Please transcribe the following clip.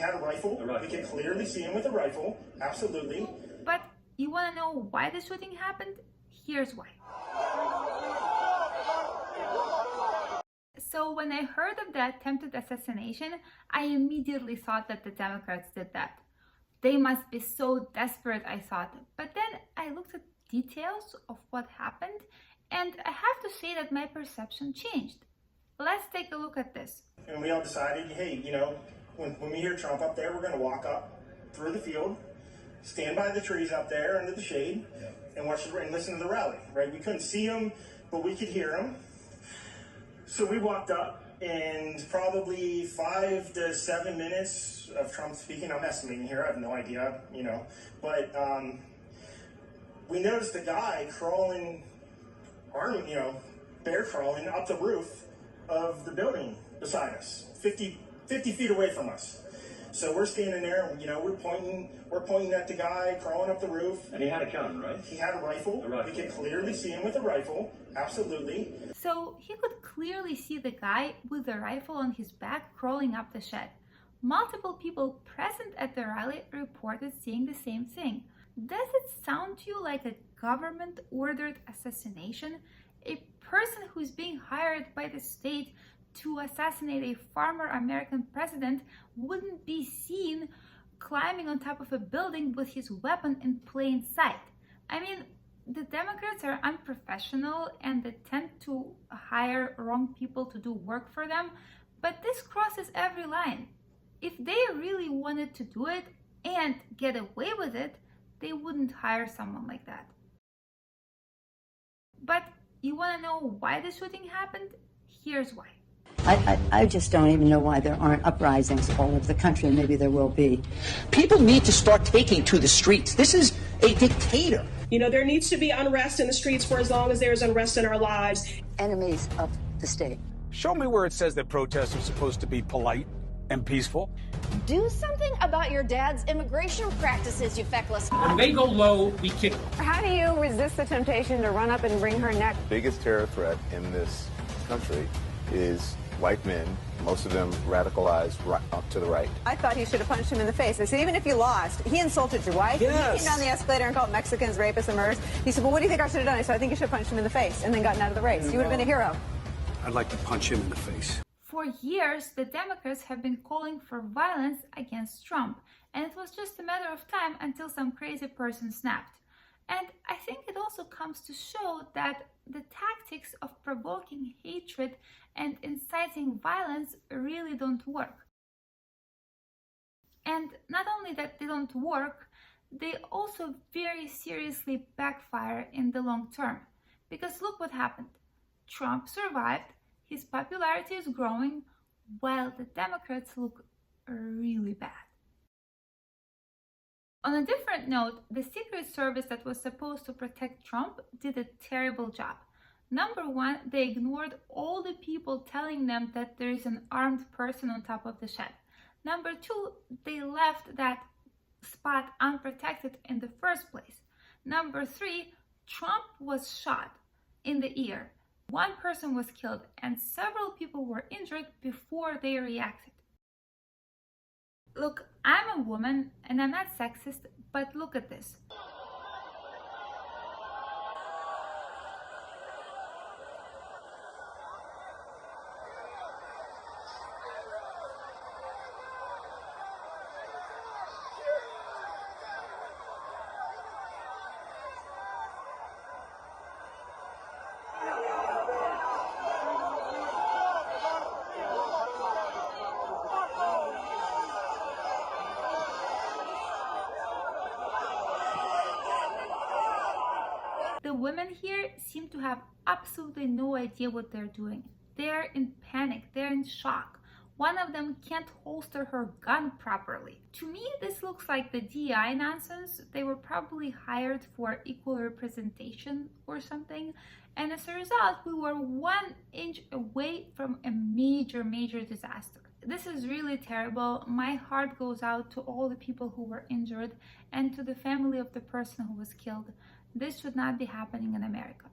had a rifle. We could clearly see him with a rifle. Absolutely. But you want to know why the shooting happened? Here's why. So when I heard of the attempted assassination, I immediately thought that the Democrats did that. They must be so desperate, I thought. But then I looked at details of what happened, and I have to say that my perception changed. Let's take a look at this. And we all decided, hey, you know, when we hear Trump up there, we're going to walk up through the field, stand by the trees up there under the shade, and watch and listen to the rally, right? We couldn't see him, but we could hear him. So we walked up, and probably 5 to 7 minutes of Trump speaking. I'm estimating here, I have no idea, you know, but we noticed a guy crawling, you know, bear crawling up the roof of the building beside us, 50 feet away from us. So we're standing there, you know, we're pointing at the guy crawling up the roof. And he had a gun, right? He had a rifle. We could clearly see him with a rifle. Absolutely. So he could clearly see the guy with a rifle on his back crawling up the shed. Multiple people present at the rally reported seeing the same thing. Does it sound to you like a government-ordered assassination? A person who's being hired by the state to assassinate a former American president wouldn't be seen climbing on top of a building with his weapon in plain sight. I mean, the Democrats are unprofessional and they tend to hire wrong people to do work for them, but this crosses every line. If they really wanted to do it and get away with it, they wouldn't hire someone like that. But you want to know why the shooting happened? Here's why. I just don't even know why there aren't uprisings all over the country, and maybe there will be. People need to start taking to the streets. This is a dictator. You know, there needs to be unrest in the streets for as long as there's unrest in our lives. Enemies of the state. Show me where it says that protests are supposed to be polite and peaceful. Do something about your dad's immigration practices, you feckless. When they go low, we kick. How do you resist the temptation to run up and wring her neck? The biggest terror threat in this country is white men, most of them radicalized up to the right. I thought he should have punched him in the face. I said, even if you lost, he insulted your wife. Yes. He came down the escalator and called Mexicans rapists and murderers. He said, well, what do you think I should have done? I said, I think you should have punched him in the face and then gotten out of the race. You would have been a hero. I'd like to punch him in the face. For years, the Democrats have been calling for violence against Trump, and it was just a matter of time until some crazy person snapped. And I think it also comes to show that the tactics of provoking hatred and inciting violence really don't work. And not only that they don't work, they also very seriously backfire in the long term. Because look what happened. Trump survived, his popularity is growing, while the Democrats look really bad. On a different note, the Secret Service that was supposed to protect Trump did a terrible job. Number one, they ignored all the people telling them that there is an armed person on top of the shed. Number two, they left that spot unprotected in the first place. Number three, Trump was shot in the ear. One person was killed and several people were injured before they reacted. Look, I'm a woman and I'm not sexist, but look at this. The women here seem to have absolutely no idea what they're doing. They're in panic, they're in shock. One of them can't holster her gun properly. To me, this looks like the DI nonsense. They were probably hired for equal representation or something. And as a result, we were 1 inch away from a major disaster. This is really terrible. My heart goes out to all the people who were injured and to the family of the person who was killed. This should not be happening in America.